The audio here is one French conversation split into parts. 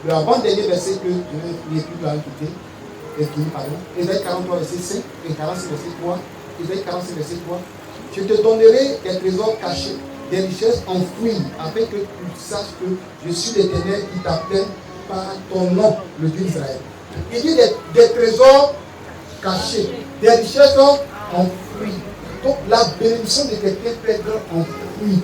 l'avant-dernier verset que je vais lire plus tard, écouter. Ésaïe 43, verset 5 et 46, verset 3. Ésaïe 46, verset 3. Je te donnerai des trésors cachés, des richesses enfouies, afin que tu saches que je suis l'Éternel qui t'appelle par ton nom, le Dieu d'Israël. Il dit des trésors cachés, des richesses enfouies. Donc la bénédiction de quelqu'un peut être enfouie,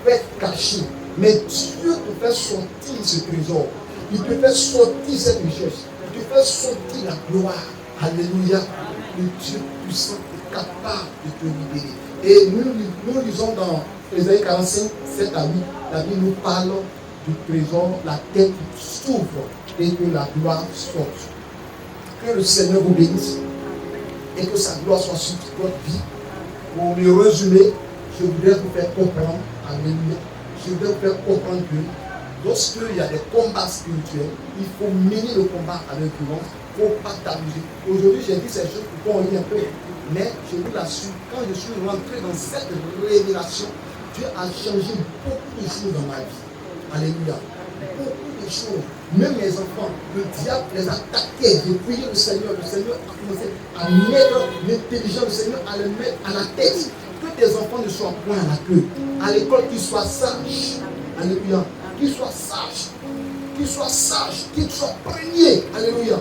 peut être cachée. Mais Dieu te fait sortir ce trésor. Il te fait sortir cette richesse. Il te fait sortir la gloire. Alléluia. Le Dieu puissant est capable de te libérer. Et nous lisons dans Ésaïe 45, 7 à 8, la Bible nous parle du trésor, la tête s'ouvre et que la gloire sorte. Que le Seigneur vous bénisse et que sa gloire soit sur votre vie. Pour me résumer, je voudrais vous faire comprendre, alléluia, je voudrais vous faire comprendre que lorsqu'il y a des combats spirituels, il faut mener le combat avec violence, il ne faut pas t'amuser. Aujourd'hui, j'ai dit ces choses pour qu'on lit un peu, mais je vous l'assure, quand je suis rentré dans cette révélation, Dieu a changé beaucoup de choses dans ma vie. Alléluia. Beaucoup de choses. Même mes enfants, le diable les attaquait. J'ai prié le Seigneur a commencé à mettre l'intelligence, le Seigneur à le mettre à la tête. Que tes enfants ne soient point à la queue. À l'école, qu'ils soient sages. Alléluia. Qu'ils soient sages. Qu'ils soient sages. Qu'ils soient prégnés. Alléluia.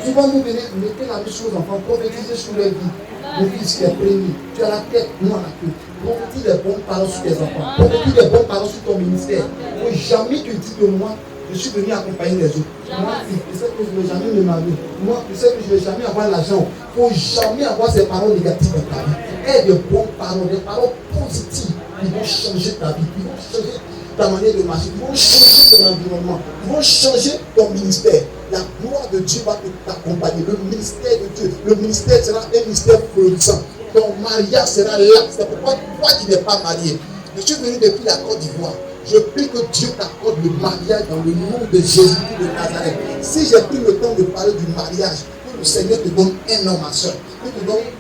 Souvent, vous venez, mettez la vie sur les enfants, prophétisez sur leur vie. Mon fils qui est prégné, tu as la tête, non à la queue. Prophétise des bons paroles sur tes enfants. Prophétise des bons paroles sur ton ministère. Il ne faut jamais te dire de moi, je suis venu accompagner les autres. Moi, je sais que je ne vais jamais me marier. Moi, je sais que je ne vais jamais avoir l'argent. Il ne faut jamais avoir ces paroles négatives dans ta vie. Et des bonnes paroles, des paroles positives qui vont changer ta vie, qui vont changer ta manière de marcher, qui vont changer ton environnement, qui vont changer ton ministère. La gloire de Dieu va t'accompagner. Le ministère de Dieu, le ministère sera un ministère florissant. Ton mariage sera là. C'est pourquoi toi qui n'es pas marié, je suis venu depuis la Côte d'Ivoire. Je prie que Dieu t'accorde le mariage dans le nom de Jésus de Nazareth. Si j'ai pris le temps de parler du mariage, que le Seigneur te donne un homme, ma soeur. Que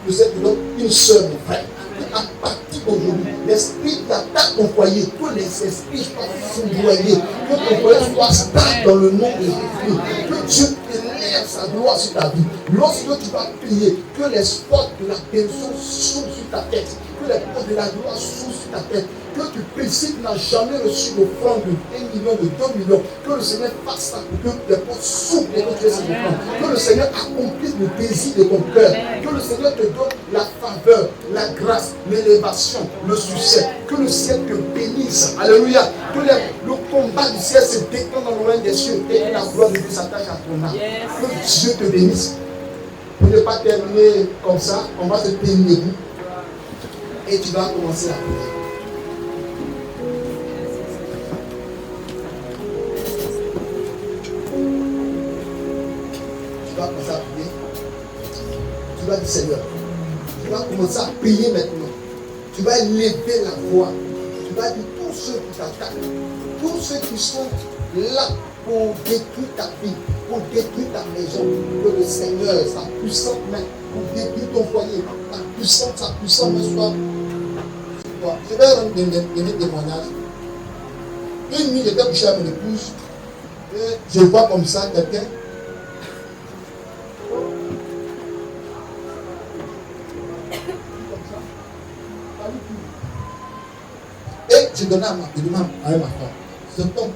le Seigneur te donne une soeur, mon frère. À partir d'aujourd'hui, l'esprit qui attaque ton foyer, tous les esprits soient foudroyés. Que ton foyer soit stable dans le nom de Jésus. Que Dieu élève sa gloire sur ta vie. Lorsque tu vas prier, que les portes de la bénédiction s'ouvrent sur ta tête. Que les portes de la gloire s'ouvrent sur ta tête. Que tu pries, si tu n'as jamais reçu l'offrande de 1 million, de 2 millions, que le Seigneur fasse ça pour que les portes s'ouvrent et que tu aies cette offrande. Que le Seigneur accomplisse le désir de ton cœur. Que le Seigneur te donne la faveur, la grâce, l'élévation, le succès. Que le ciel te bénisse. Alléluia. Que le combat du ciel se détend dans le royaume des cieux et que la gloire de Dieu s'attache à ton âme. Que Dieu te bénisse. Pour ne pas terminer comme ça, on va se tenir debout et tu vas commencer à prier. Tu vas commencer à prier. Tu vas dire Seigneur, tu vas commencer à prier maintenant. Tu vas élever la voix. Tu vas dire tous ceux qui t'attaquent, tous ceux qui sont là pour détruire ta vie, pour détruire ta maison, que le Seigneur, sa puissante main, pour détruire ton foyer, sa puissante main soit. Je vais rendre des témoignages. Une nuit, j'étais couché avec mon épouse, et je vois comme ça quelqu'un. Et je donnais à ma femme. Je tombe.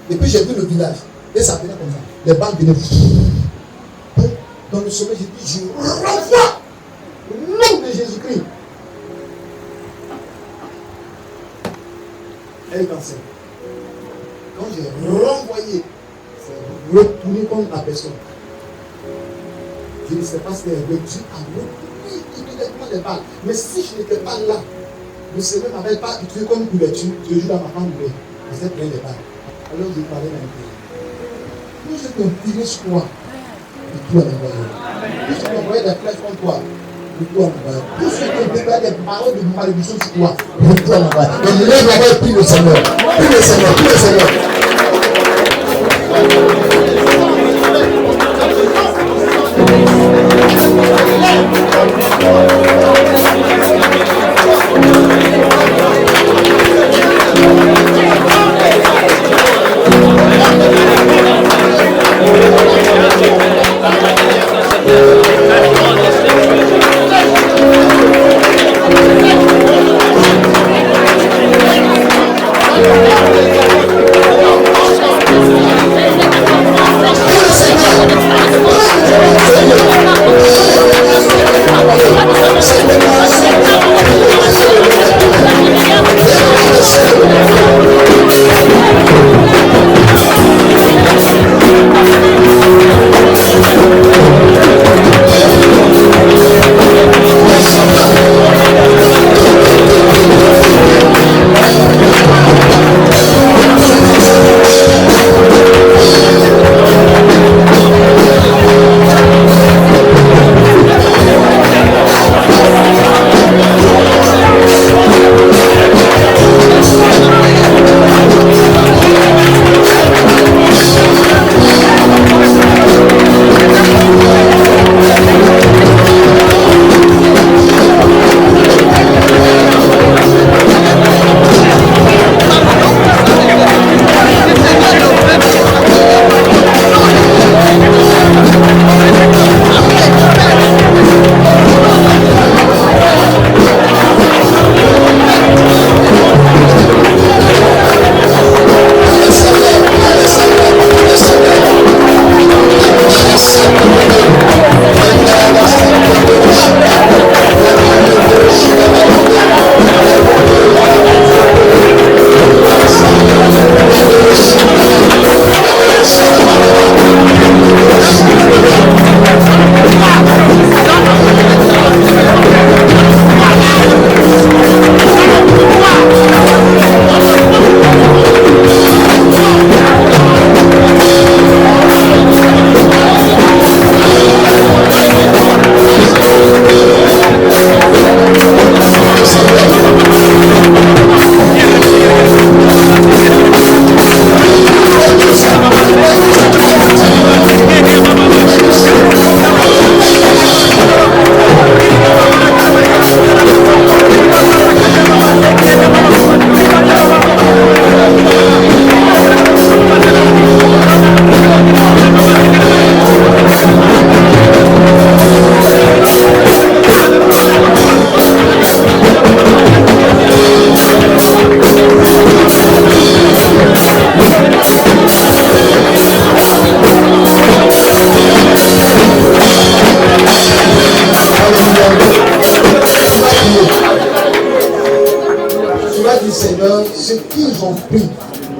Et puis j'ai vu le village. Et ça venait comme ça. Les balles venaient. Dans le sommet, j'ai dit, je renvoie au nom de Jésus-Christ. Elle est enceinte. Quand j'ai renvoyé, c'est retourné contre la personne. Je ne sais pas ce qu'elle a dit. Immédiatement les balles. Mais si je n'étais pas là, le Seigneur ne m'avait pas utilisé comme couverture. Je joue dans ma femme, je sais plein de balles. Alors je parlais dans le pays. Nous, je peux tirer sur toi. Et tout en envoyant. Plus je peux envoyer des flèches contre toi. Et tout en envoyant. Plus je peux déclarer des paroles de malédiction sur toi. Et tout en envoyant. Donc lève la voix et prie le Seigneur. Prie le Seigneur. Prie le Seigneur.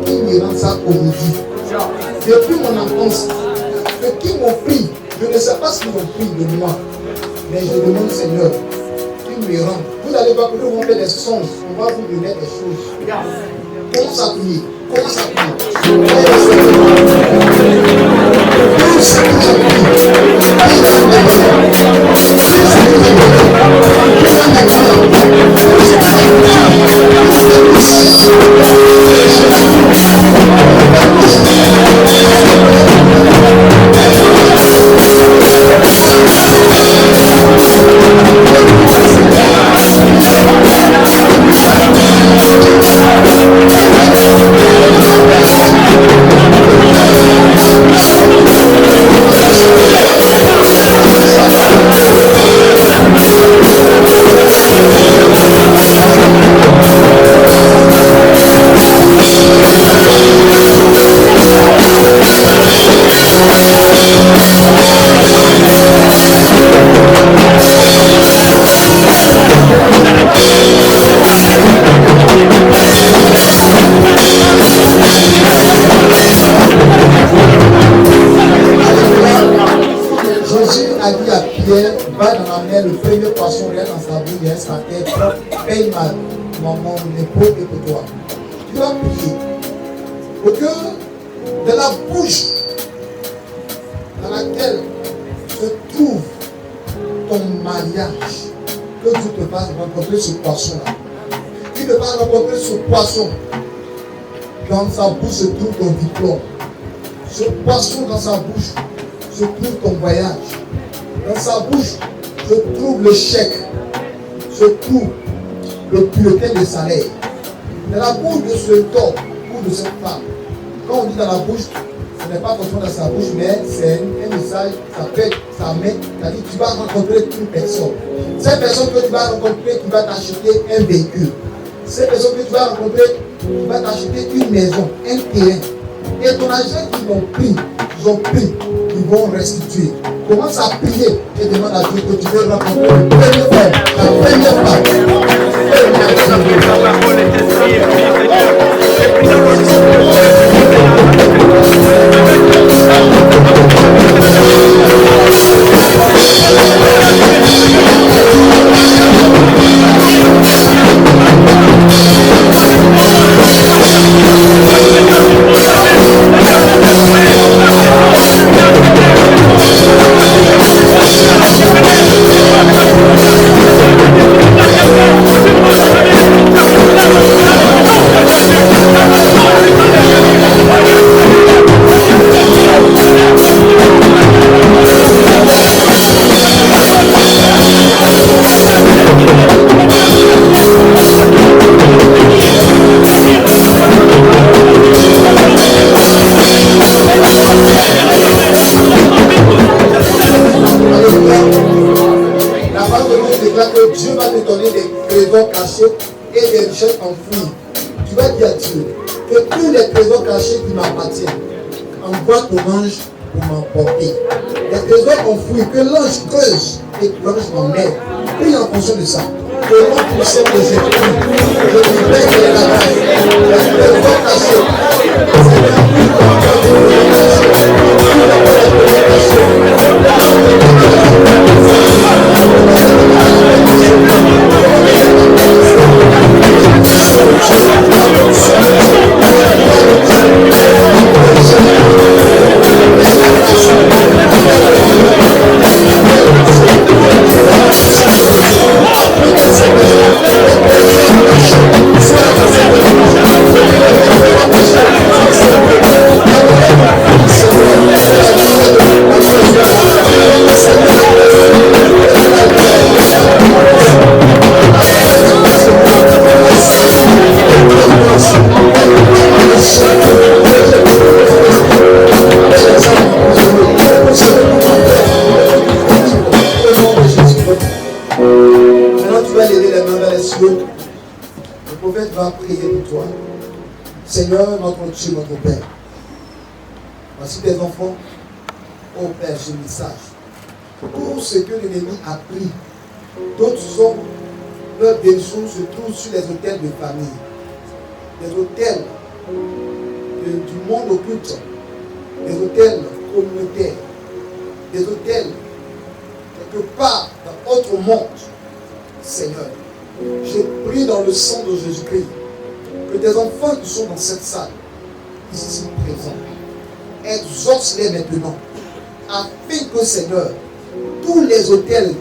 qu'il me rende ça aujourd'hui. Depuis mon enfance, ceux qui m'ont pris, je ne sais pas ce qu'ils ont pris de moi, mais je demande Seigneur, qu'il me rende. Vous allez voir que nous allons faire des songes, on va vous donner des choses. Commence à prier, commence à prier. Va dans la mer, le premier poisson rien dans sa bouche, il reste à terre, paye mon épaule et pour toi. Tu vas prier pour que de la bouche dans laquelle se trouve ton mariage, que tu te fasses rencontrer ce poisson-là. Tu te fasses rencontrer ce poisson. Dans sa bouche se trouve ton diplôme. Ce poisson dans sa bouche se trouve ton voyage. Dans sa bouche se trouve le chèque, se trouve le bulletin de salaire. Dans la bouche de ce homme ou de cette femme, quand on dit dans la bouche, ce n'est pas forcément dans sa bouche, mais c'est un message, ça peut être sa main, c'est-à-dire que tu vas rencontrer une personne. Cette personne que tu vas rencontrer qui va t'acheter un véhicule. Cette personne que tu vas rencontrer qui va t'acheter une maison, un terrain. Et ton argent qu'ils ont pris, ils vont restituer. Commence à prier et demande à Dieu que tu veux rencontrer le premier frère, la première femme. Et des richesses enfouies. Tu vas dire à Dieu que tous les trésors cachés qui m'appartiennent, envoie ton ange pour m'emporter. Les trésors enfouis, que l'ange creuse et que l'ange m'emmène. Prie en fonction de ça. Au nom puissant de Jésus, je libère les lavages, les trésors cachés. Seigneur, notre Dieu, notre Père, voici tes enfants, ô Père, ce message. Tout ce que l'ennemi a pris, d'autres sont, leurs bénédictions se trouvent sur les autels de famille, les autels du monde occulte, des hôtels communautaires, des hôtels quelque part dans autre monde. Seigneur, je prie dans le sang de Jésus-Christ que tes enfants qui sont dans cette salle, ici présents, exauce-les maintenant, afin que, Seigneur, tous les hôtels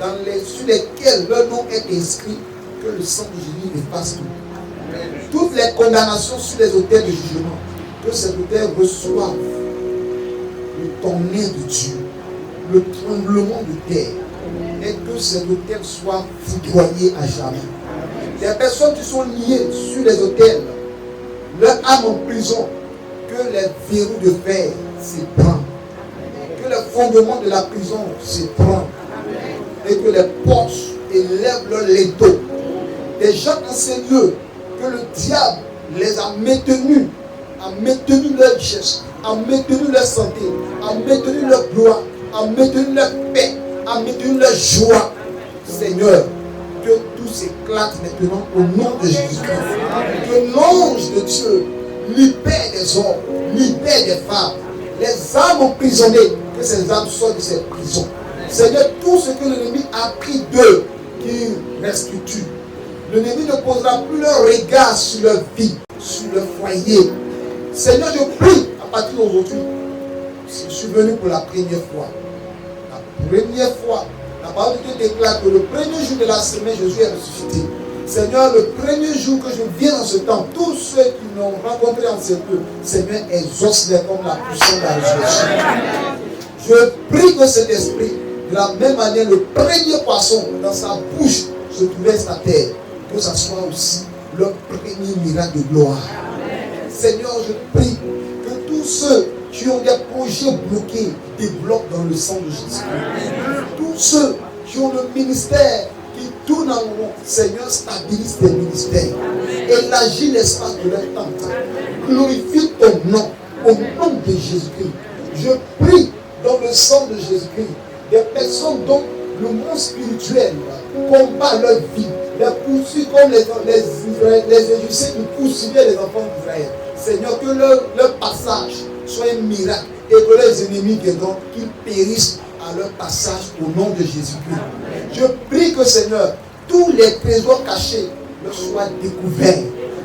sur lesquels leur nom est inscrit, que le sang de Jésus efface tout. Toutes les condamnations sur les hôtels de jugement, que ces hôtels reçoivent le tonnerre de Dieu, le tremblement de terre, et que ces hôtels soient foudroyés à jamais. Les personnes qui sont liées sur les hôtels, leur âme en prison, que les verrous de fer s'ébranlent, que le fondement de la prison s'ébranle, et que les portes élèvent leur linteau. Des gens dans ces lieux, que le diable les a maintenus leur richesse, a maintenu leur santé, a maintenu leur gloire, a maintenu leur paix, a maintenu leur joie. Seigneur, que tout s'éclate maintenant au nom de Jésus-Christ. Que l'ange de Dieu libère des hommes, libère des femmes, les âmes emprisonnées, que ces âmes sortent de ces prisons. Seigneur, tout ce que l'ennemi a pris d'eux, qu'il restitue. L'ennemi ne posera plus leur regard sur leur vie, sur leur foyer. Seigneur, je prie à partir d'aujourd'hui. Je suis venu pour la première fois. La première fois, la parole de Dieu déclare que le premier jour de la semaine, Jésus est ressuscité. Seigneur, le premier jour que je viens dans ce temps, tous ceux qui m'ont rencontré en ce lieu, Seigneur, exauce-les comme la puissance de la résurrection. Je prie que cet esprit, de la même manière, le premier poisson dans sa bouche se trouvait sur la terre, que ce soit aussi le premier miracle de gloire. Seigneur, je prie que tous ceux qui ont des projets bloqués débloquent dans le sang de Jésus-Christ. Tous ceux qui ont le ministère qui tourne en rond, Seigneur, stabilise tes ministères. Élargis l'espace de leur tente. Glorifie ton nom, au nom de Jésus-Christ. Je prie dans le sang de Jésus-Christ des personnes dont le monde spirituel combat leur vie, les poursuit comme les Égyptiens qui poursuivaient les enfants d'Israël. Seigneur, que leur passage soit un miracle et que les ennemis viendront, qu'ils périssent à leur passage au nom de Jésus-Christ. Je prie que, Seigneur, tous les trésors cachés leur soient découverts.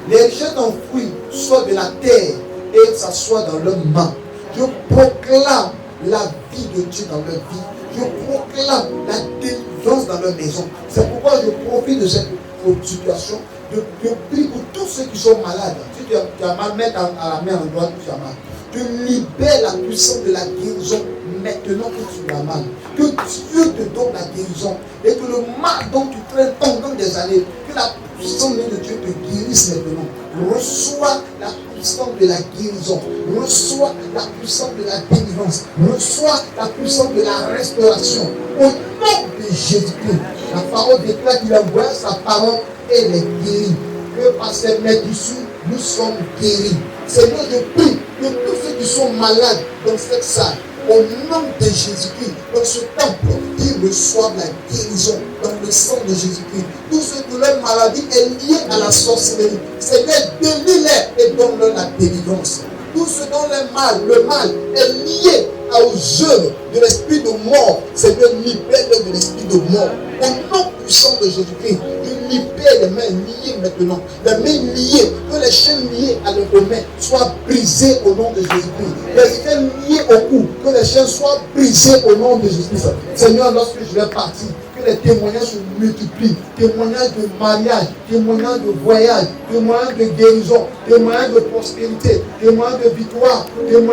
Les richesses enfouies soient de la terre et que ça soit dans leurs mains. Je proclame la vie de Dieu dans leur vie. Je proclame la délivrance dans leur maison. C'est pourquoi je profite de cette situation. Je prie pour tous ceux qui sont malades. Si tu as mal, mets à la main en droite, tu as mal. Je libère la puissance de la guérison maintenant que tu as mal. Que Dieu te donne la guérison. Et que le mal dont tu traînes pendant des années, que la puissance de Dieu te guérisse maintenant. Reçois la puissance de la guérison. Reçois la puissance de la délivrance. Reçois la puissance de la restauration. Au nom de Jésus-Christ, la parole déclare qu'il envoie sa parole et les guérit. Que par ses mains dessus, nous sommes guéris. Seigneur, je prie que tous ceux qui sont malades dans cette salle, au nom de Jésus-Christ, dans ce temple, ils reçoivent la guérison dans le sang de Jésus-Christ. Tous ceux que leur maladie est liée à la sorcellerie, Seigneur, délivre-les et donne-leur la délivrance. Tous ceux dont le mal est lié aux œuvres de l'esprit de mort, Seigneur, libère-les de l'esprit de mort. Au nom puissant de Jésus-Christ, je libère les mains liées maintenant. Les mains liées, que les chaînes liées à leurs mains soient brisées au nom de Jésus-Christ. Les chaînes liées au cou, que les chaînes soient brisées au nom de Jésus-Christ. Seigneur, lorsque je vais partir, que les témoignages se multiplient. Témoignages de mariage, témoignages de voyage, témoignages de guérison, témoignages de prospérité, témoignages de victoire, témoignages